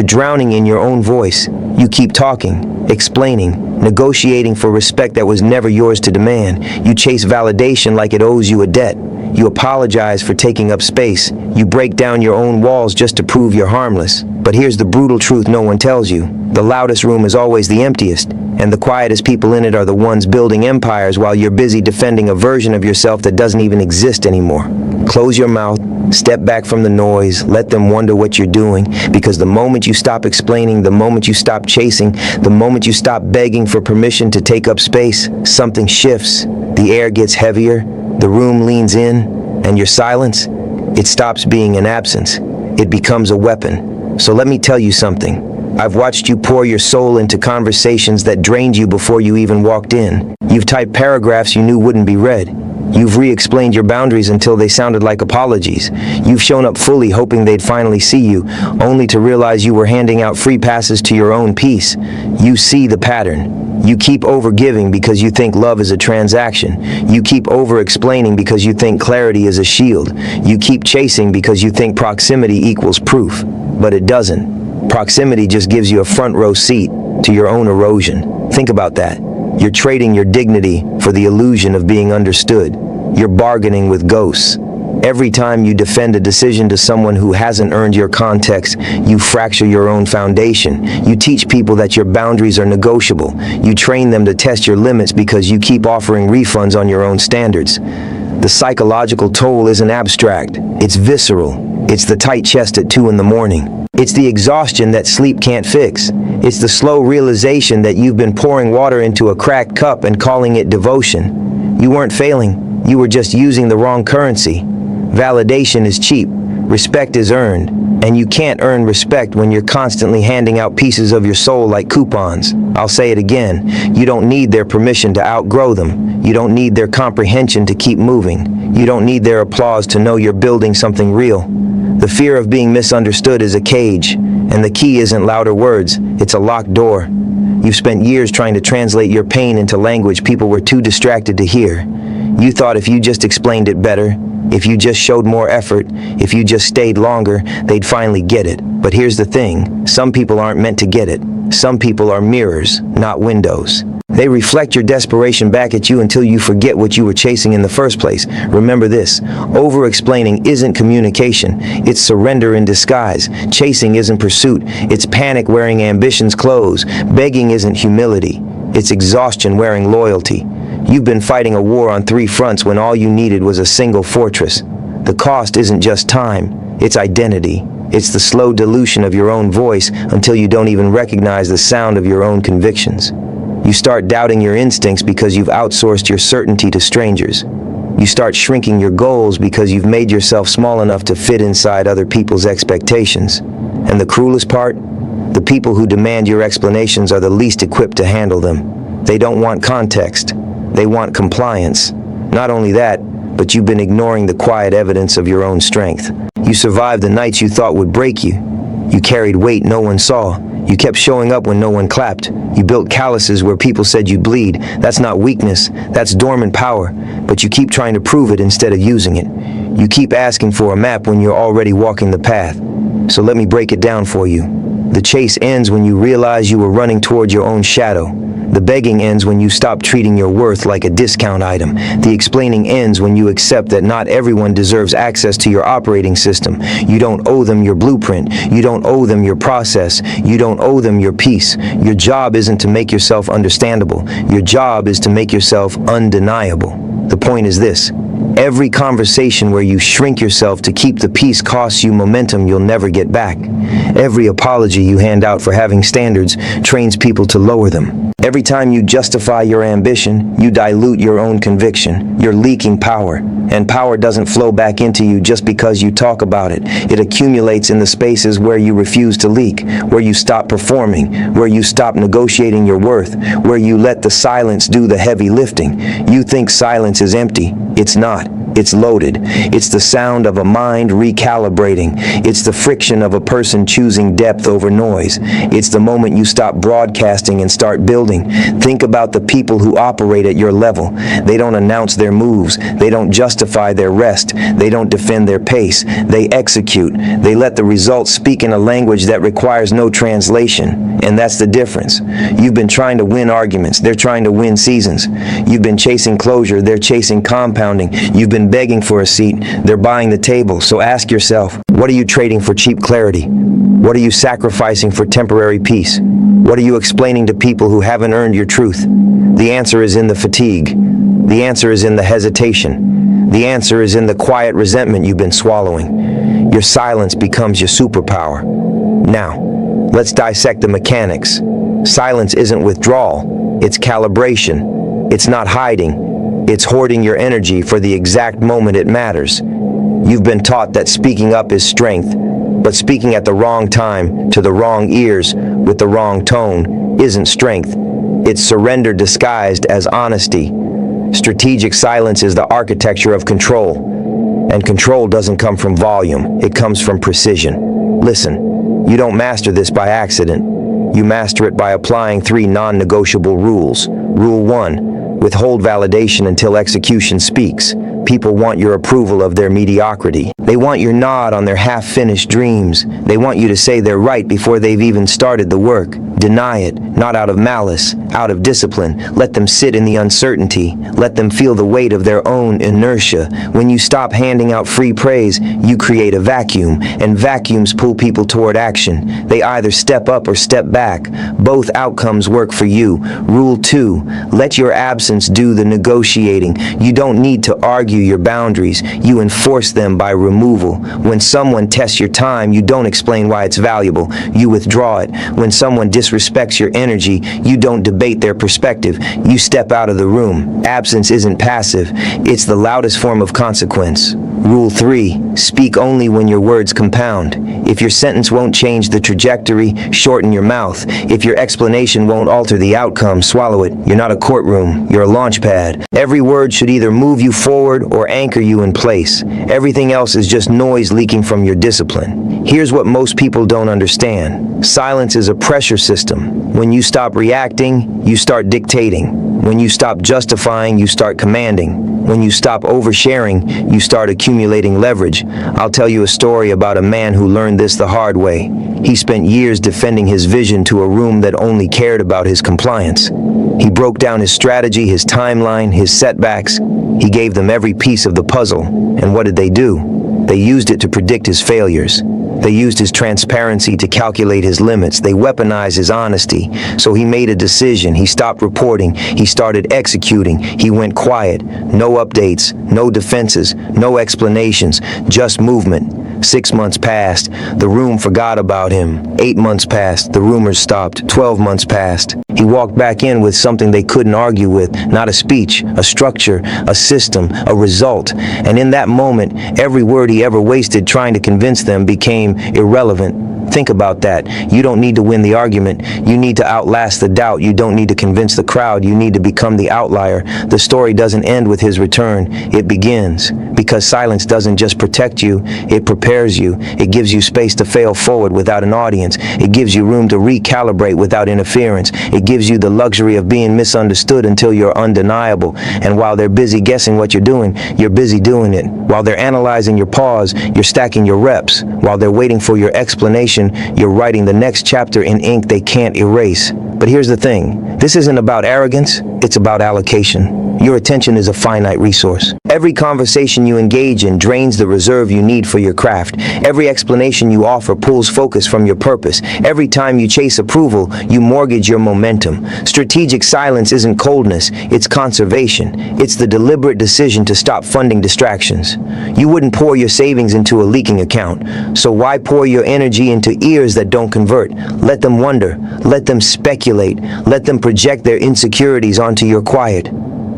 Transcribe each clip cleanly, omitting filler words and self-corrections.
You're drowning in your own voice. You keep talking, explaining, negotiating for respect that was never yours to demand. You chase validation like it owes you a debt. You apologize for taking up space. You break down your own walls just to prove you're harmless. But here's the brutal truth no one tells you. The loudest room is always the emptiest, and the quietest people in it are the ones building empires while you're busy defending a version of yourself that doesn't even exist anymore. Close your mouth, step back from the noise, let them wonder what you're doing, because the moment you stop explaining, the moment you stop chasing, the moment you stop begging for permission to take up space, something shifts. The air gets heavier, the room leans in, and your silence, it stops being an absence. It becomes a weapon. So let me tell you something. I've watched you pour your soul into conversations that drained you before you even walked in. You've typed paragraphs you knew wouldn't be read. You've re-explained your boundaries until they sounded like apologies. You've shown up fully hoping they'd finally see you, only to realize you were handing out free passes to your own peace. You see the pattern. You keep over-giving because you think love is a transaction. You keep over-explaining because you think clarity is a shield. You keep chasing because you think proximity equals proof. But it doesn't. Proximity just gives you a front row seat to your own erosion. Think about that. You're trading your dignity for the illusion of being understood. You're bargaining with ghosts. Every time you defend a decision to someone who hasn't earned your context, you fracture your own foundation. You teach people that your boundaries are negotiable. You train them to test your limits because you keep offering refunds on your own standards. The psychological toll isn't abstract. It's visceral. It's the tight chest at 2 in the morning. It's the exhaustion that sleep can't fix. It's the slow realization that you've been pouring water into a cracked cup and calling it devotion. You weren't failing. You were just using the wrong currency. Validation is cheap. Respect is earned. And you can't earn respect when you're constantly handing out pieces of your soul like coupons. I'll say it again. You don't need their permission to outgrow them. You don't need their comprehension to keep moving. You don't need their applause to know you're building something real. The fear of being misunderstood is a cage, and the key isn't louder words, it's a locked door. You've spent years trying to translate your pain into language people were too distracted to hear. You thought if you just explained it better, if you just showed more effort, if you just stayed longer, they'd finally get it. But here's the thing, some people aren't meant to get it. Some people are mirrors, not windows. They reflect your desperation back at you until you forget what you were chasing in the first place. Remember this, over-explaining isn't communication, it's surrender in disguise. Chasing isn't pursuit, it's panic wearing ambition's clothes. Begging isn't humility, it's exhaustion wearing loyalty. You've been fighting a war on 3 fronts when all you needed was a single fortress. The cost isn't just time, it's identity. It's the slow dilution of your own voice until you don't even recognize the sound of your own convictions. You start doubting your instincts because you've outsourced your certainty to strangers. You start shrinking your goals because you've made yourself small enough to fit inside other people's expectations. And the cruelest part? The people who demand your explanations are the least equipped to handle them. They don't want context. They want compliance. Not only that, but you've been ignoring the quiet evidence of your own strength. You survived the nights you thought would break you. You carried weight no one saw. You kept showing up when no one clapped. You built calluses where people said you'd bleed. That's not weakness, that's dormant power. But you keep trying to prove it instead of using it. You keep asking for a map when you're already walking the path. So let me break it down for you. The chase ends when you realize you were running toward your own shadow. The begging ends when you stop treating your worth like a discount item. The explaining ends when you accept that not everyone deserves access to your operating system. You don't owe them your blueprint. You don't owe them your process. You don't owe them your peace. Your job isn't to make yourself understandable. Your job is to make yourself undeniable. The point is this. Every conversation where you shrink yourself to keep the peace costs you momentum you'll never get back. Every apology you hand out for having standards trains people to lower them. Every time you justify your ambition, you dilute your own conviction. You're leaking power, and power doesn't flow back into you just because you talk about it. It accumulates in the spaces where you refuse to leak, where you stop performing, where you stop negotiating your worth, where you let the silence do the heavy lifting. You think silence is empty. It's not. It's loaded. It's the sound of a mind recalibrating. It's the friction of a person choosing depth over noise. It's the moment you stop broadcasting and start building building. Think about the people who operate at your level. They don't announce their moves. They don't justify their rest. They don't defend their pace. They execute. They let the results speak in a language that requires no translation. And that's the difference. You've been trying to win arguments. They're trying to win seasons. You've been chasing closure. They're chasing compounding. You've been begging for a seat. They're buying the table. So ask yourself, what are you trading for cheap clarity? What are you sacrificing for temporary peace? What are you explaining to people who haven't earned your truth? The answer is in the fatigue. The answer is in the hesitation. The answer is in the quiet resentment you've been swallowing. Your silence becomes your superpower. Now, let's dissect the mechanics. Silence isn't withdrawal. It's calibration. It's not hiding. It's hoarding your energy for the exact moment it matters. You've been taught that speaking up is strength, but speaking at the wrong time, to the wrong ears, with the wrong tone, isn't strength. It's surrender disguised as honesty. Strategic silence is the architecture of control. And control doesn't come from volume, it comes from precision. Listen, you don't master this by accident. You master it by applying 3 non-negotiable rules. Rule 1, withhold validation until execution speaks. People want your approval of their mediocrity. They want your nod on their half-finished dreams. They want you to say they're right before they've even started the work. Deny it, not out of malice, out of discipline. Let them sit in the uncertainty. Let them feel the weight of their own inertia. When you stop handing out free praise, you create a vacuum, and vacuums pull people toward action. They either step up or step back. Both outcomes work for you. Rule 2, let your absence do the negotiating. You don't need to argue your boundaries. You enforce them by removal. When someone tests your time, you don't explain why it's valuable. You withdraw it. When someone disrespects your energy, you don't debate their perspective. You step out of the room. Absence isn't passive. It's the loudest form of consequence. Rule 3, speak only when your words compound. If your sentence won't change the trajectory, shorten your mouth. If your explanation won't alter the outcome, swallow it. You're not a courtroom. You're a launch pad. Every word should either move you forward or anchor you in place. Everything else is just noise leaking from your discipline. Here's what most people don't understand. Silence is a pressure system. When you stop reacting, you start dictating. When you stop justifying, you start commanding. When you stop oversharing, you start accumulating leverage. I'll tell you a story about a man who learned this the hard way. He spent years defending his vision to a room that only cared about his compliance. He broke down his strategy, his timeline, his setbacks. He gave them every piece of the puzzle. And what did they do? They used it to predict his failures. They used his transparency to calculate his limits. They weaponized his honesty. So he made a decision. He stopped reporting. He started executing. He went quiet. No updates, no defenses, no explanations, just movement. 6 months passed. The room forgot about him. 8 months passed. The rumors stopped. 12 months passed. He walked back in with something they couldn't argue with. Not a speech, a structure, a system, a result. And in that moment, every word he ever wasted trying to convince them became irrelevant. Think about that. You don't need to win the argument. You need to outlast the doubt. You don't need to convince the crowd. You need to become the outlier. The story doesn't end with his return. It begins. Because silence doesn't just protect you, it prepares you. It gives you space to fail forward without an audience. It gives you room to recalibrate without interference. It gives you the luxury of being misunderstood until you're undeniable. And while they're busy guessing what you're doing, you're busy doing it. While they're analyzing your pause, you're stacking your reps. While they're waiting for your explanation, you're writing the next chapter in ink they can't erase. But here's the thing. This isn't about arrogance, it's about allocation. Your attention is a finite resource. Every conversation you engage in drains the reserve you need for your craft. Every explanation you offer pulls focus from your purpose. Every time you chase approval, you mortgage your momentum. Strategic silence isn't coldness, it's conservation. It's the deliberate decision to stop funding distractions. You wouldn't pour your savings into a leaking account, so why pour your energy into ears that don't convert? Let them wonder, let them speculate, let them project their insecurities onto your quiet.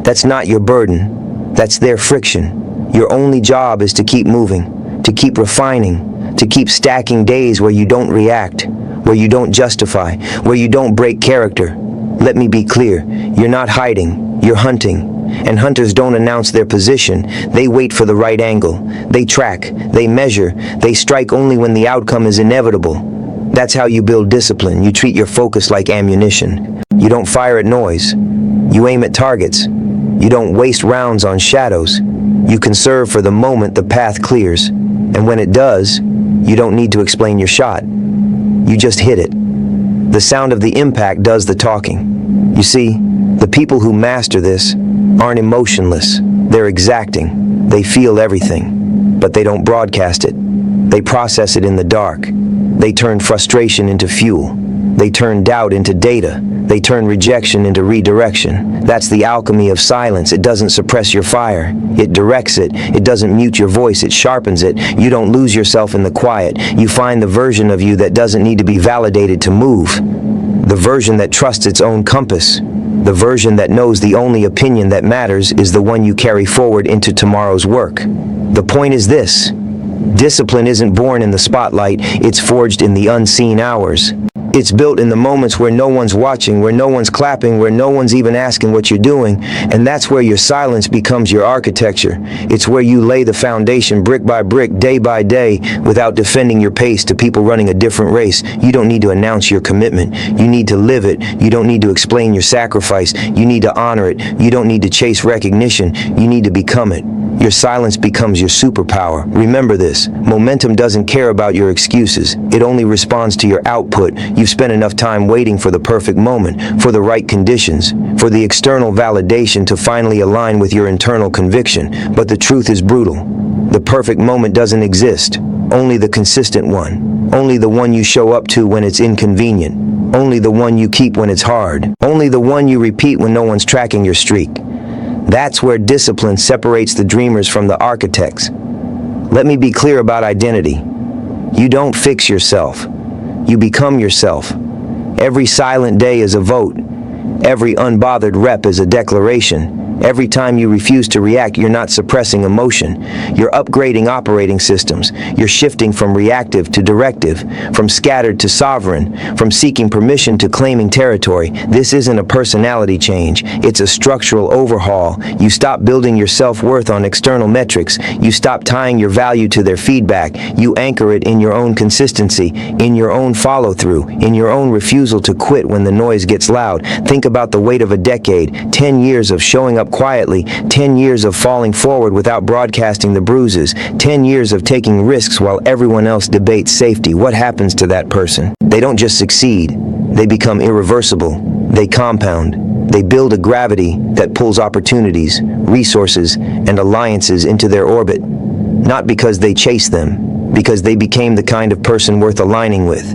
That's not your burden. That's their friction. Your only job is to keep moving, to keep refining, to keep stacking days where you don't react, where you don't justify, where you don't break character. Let me be clear. You're not hiding. You're hunting. And hunters don't announce their position. They wait for the right angle. They track. They measure. They strike only when the outcome is inevitable. That's how you build discipline. You treat your focus like ammunition. You don't fire at noise. You aim at targets. You don't waste rounds on shadows. You conserve for the moment the path clears. And when it does, you don't need to explain your shot. You just hit it. The sound of the impact does the talking. You see, the people who master this aren't emotionless. They're exacting. They feel everything, but they don't broadcast it. They process it in the dark. They turn frustration into fuel. They turn doubt into data. They turn rejection into redirection. That's the alchemy of silence. It doesn't suppress your fire. It directs it. It doesn't mute your voice. It sharpens it. You don't lose yourself in the quiet. You find the version of you that doesn't need to be validated to move. The version that trusts its own compass. The version that knows the only opinion that matters is the one you carry forward into tomorrow's work. The point is this: discipline isn't born in the spotlight, it's forged in the unseen hours. It's built in the moments where no one's watching, where no one's clapping, where no one's even asking what you're doing, and that's where your silence becomes your architecture. It's where you lay the foundation brick by brick, day by day, without defending your pace to people running a different race. You don't need to announce your commitment. You need to live it. You don't need to explain your sacrifice. You need to honor it. You don't need to chase recognition. You need to become it. Your silence becomes your superpower. Remember this: momentum doesn't care about your excuses. It only responds to your output. You've spent enough time waiting for the perfect moment, for the right conditions, for the external validation to finally align with your internal conviction. But the truth is brutal. The perfect moment doesn't exist. Only the consistent one. Only the one you show up to when it's inconvenient. Only the one you keep when it's hard. Only the one you repeat when no one's tracking your streak. That's where discipline separates the dreamers from the architects. Let me be clear about identity. You don't fix yourself. You become yourself. Every silent day is a vote. Every unbothered rep is a declaration. Every time you refuse to react, you're not suppressing emotion. You're upgrading operating systems. You're shifting from reactive to directive, from scattered to sovereign, from seeking permission to claiming territory. This isn't a personality change. It's a structural overhaul. You stop building your self-worth on external metrics. You stop tying your value to their feedback. You anchor it in your own consistency, in your own follow-through, in your own refusal to quit when the noise gets loud. Think about the weight of a decade, 10 years of showing up quietly, 10 years of falling forward without broadcasting the bruises, 10 years of taking risks while everyone else debates safety. What happens to that person? They don't just succeed, they become irreversible. They compound. They build a gravity that pulls opportunities, resources, and alliances into their orbit. Not because they chase them, because they became the kind of person worth aligning with.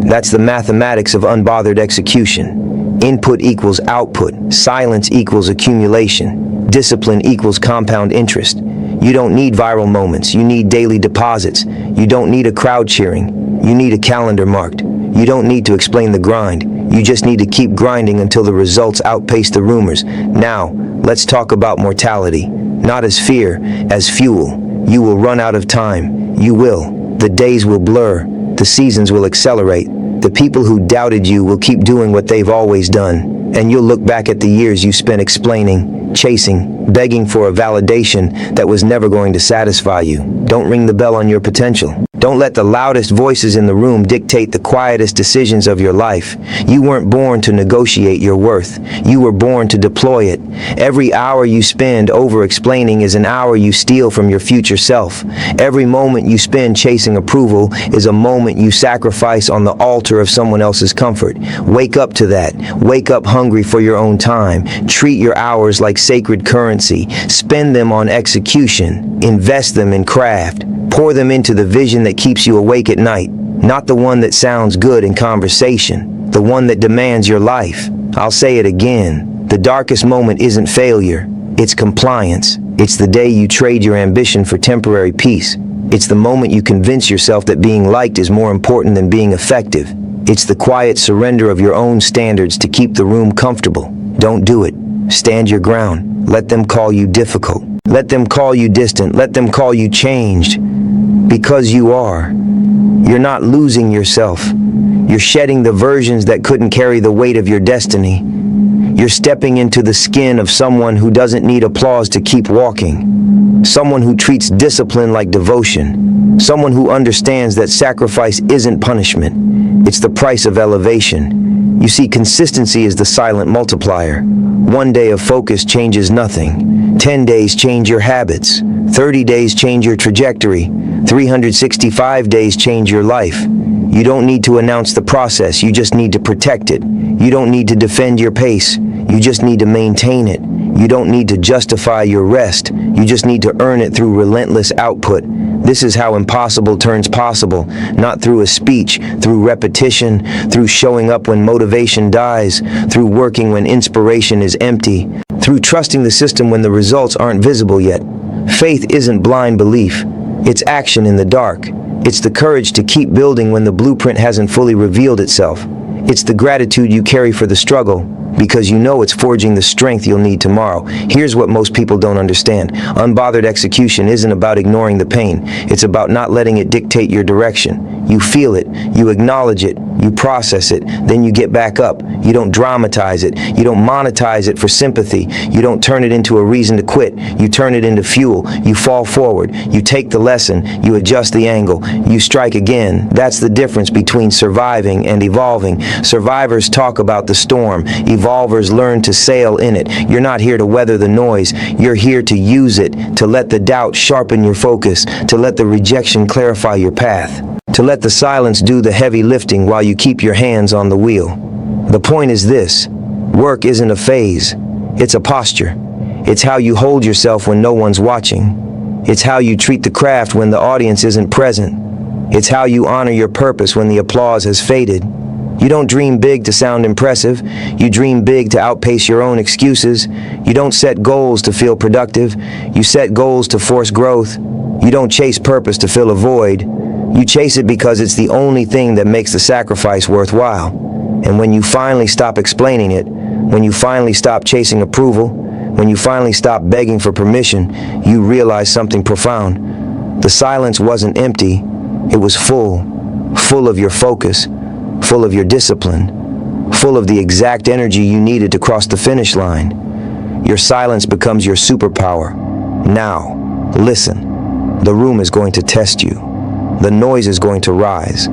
That's the mathematics of unbothered execution. Input equals output. Silence equals accumulation. Discipline equals compound interest. You don't need viral moments. You need daily deposits. You don't need a crowd cheering. You need a calendar marked. You don't need to explain the grind. You just need to keep grinding until the results outpace the rumors. Now, let's talk about mortality. Not as fear, as fuel. You will run out of time. You will. The days will blur. The seasons will accelerate. The people who doubted you will keep doing what they've always done, and you'll look back at the years you spent explaining, chasing, begging for a validation that was never going to satisfy you. Don't ring the bell on your potential. Don't let the loudest voices in the room dictate the quietest decisions of your life. You weren't born to negotiate your worth. You were born to deploy it. Every hour you spend over-explaining is an hour you steal from your future self. Every moment you spend chasing approval is a moment you sacrifice on the altar of someone else's comfort. Wake up to that. Wake up hungry for your own time. Treat your hours like sacred currency. Spend them on execution. Invest them in craft. Pour them into the vision that keeps you awake at night, not the one that sounds good in conversation, the one that demands your life. I'll say it again. The darkest moment isn't failure, it's compliance. It's the day you trade your ambition for temporary peace. It's the moment you convince yourself that being liked is more important than being effective. It's the quiet surrender of your own standards to keep the room comfortable. Don't do it. Stand your ground. Let them call you difficult. Let them call you distant. Let them call you changed. Because you are. You're not losing yourself. You're shedding the versions that couldn't carry the weight of your destiny. You're stepping into the skin of someone who doesn't need applause to keep walking. Someone who treats discipline like devotion. Someone who understands that sacrifice isn't punishment. It's the price of elevation. You see, consistency is the silent multiplier. One day of focus changes nothing. 10 days change your habits. 30 days change your trajectory. 365 days change your life. You don't need to announce the process, you just need to protect it. You don't need to defend your pace, you just need to maintain it. You don't need to justify your rest, you just need to earn it through relentless output. This is how impossible turns possible, not through a speech, through repetition, through showing up when motivation dies, through working when inspiration is empty, through trusting the system when the results aren't visible yet. Faith isn't blind belief, it's action in the dark. It's the courage to keep building when the blueprint hasn't fully revealed itself. It's the gratitude you carry for the struggle, because you know it's forging the strength you'll need tomorrow. Here's what most people don't understand. Unbothered execution isn't about ignoring the pain. It's about not letting it dictate your direction. You feel it, you acknowledge it, you process it, then you get back up. You don't dramatize it. You don't monetize it for sympathy. You don't turn it into a reason to quit. You turn it into fuel. You fall forward. You take the lesson. You adjust the angle. You strike again. That's the difference between surviving and evolving. Survivors talk about the storm. Evolvers learn to sail in it. You're not here to weather the noise. You're here to use it, to let the doubt sharpen your focus, to let the rejection clarify your path, to let the silence do the heavy lifting while you keep your hands on the wheel. The point is this: work isn't a phase, it's a posture. It's how you hold yourself when no one's watching. It's how you treat the craft when the audience isn't present. It's how you honor your purpose when the applause has faded. You don't dream big to sound impressive. You dream big to outpace your own excuses. You don't set goals to feel productive. You set goals to force growth. You don't chase purpose to fill a void. You chase it because it's the only thing that makes the sacrifice worthwhile. And when you finally stop explaining it, when you finally stop chasing approval, when you finally stop begging for permission, you realize something profound. The silence wasn't empty, it was full of your focus, full of your discipline, full of the exact energy you needed to cross the finish line. Your silence becomes your superpower. Now, listen. The room is going to test you. The noise is going to rise.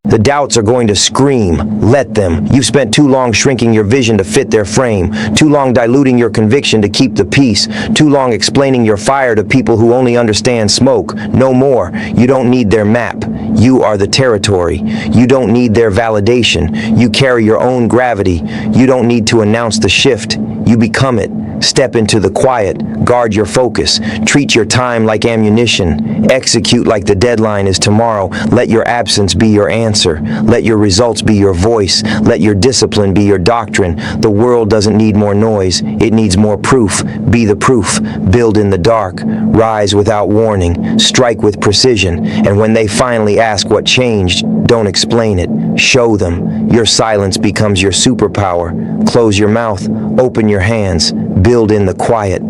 The doubts are going to scream. Let them. You've spent too long shrinking your vision to fit their frame, too long diluting your conviction to keep the peace, too long explaining your fire to people who only understand smoke. No more. You don't need their map. You are the territory. You don't need their validation. You carry your own gravity. You don't need to announce the shift. You become it. Step into the quiet, guard your focus, treat your time like ammunition, execute like the deadline is tomorrow. Let your absence be your answer. Let your results be your voice. Let your discipline be your doctrine. The world doesn't need more noise, it needs more proof. Be the proof. Build in the dark. Rise without warning. Strike with precision. And when they finally ask what changed, don't explain it. Show them. Your silence becomes your superpower. Close your mouth. Open your hands. Build in the quiet.